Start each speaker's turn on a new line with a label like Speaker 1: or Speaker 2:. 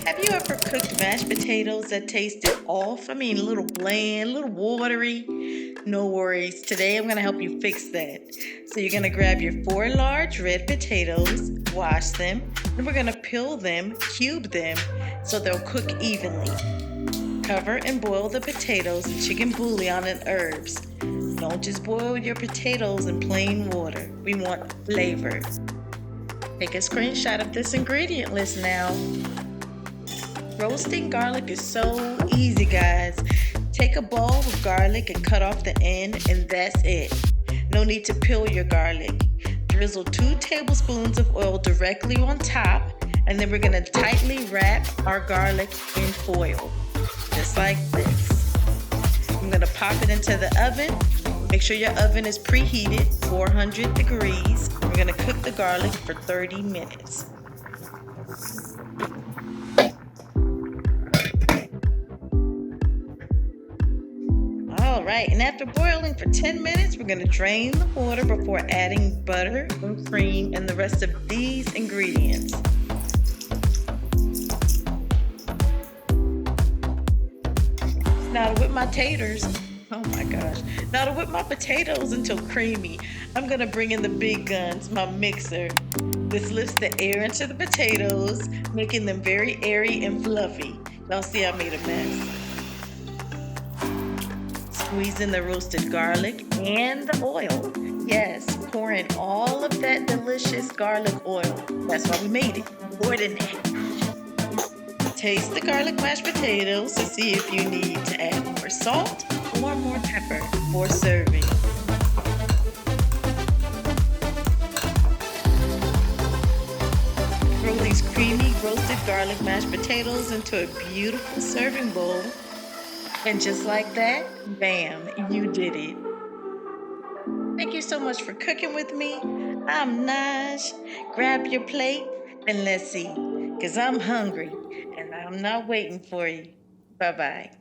Speaker 1: Have you ever cooked mashed potatoes that tasted off? I mean, a little bland, a little watery. No worries. Today I'm going to help you fix that. So you're going to grab your 4 large red potatoes, wash them, and we're going to peel them, cube them, so they'll cook evenly. Cover and boil the potatoes in chicken bouillon and herbs. Don't just boil your potatoes in plain water. We want flavor. Take a screenshot of this ingredient list now. Roasting garlic is so easy, guys. Take a bowl of garlic and cut off the end, and that's it. No need to peel your garlic. Drizzle 2 tablespoons of oil directly on top, and then we're going to tightly wrap our garlic in foil, just like this. I'm going to pop it into the oven. Make sure your oven is preheated, 400 degrees. We're going to cook the garlic for 30 minutes. All right, and after boiling for 10 minutes, we're going to drain the water before adding butter and cream and the rest of these ingredients. Now to whip my taters, oh my gosh. Now to whip my potatoes until creamy, I'm going to bring in the big guns, my mixer. This lifts the air into the potatoes, making them very airy and fluffy. Y'all see I made a mess. Squeeze in the roasted garlic and the oil. Yes, pour in all of that delicious garlic oil. That's why we made it. Pour it in there. Taste the garlic mashed potatoes to see if you need to add more salt or more pepper before serving. Throw these creamy roasted garlic mashed potatoes into a beautiful serving bowl. And just like that, bam, you did it. Thank you so much for cooking with me. I'm Naj. Grab your plate and let's eat, because I'm hungry and I'm not waiting for you. Bye-bye.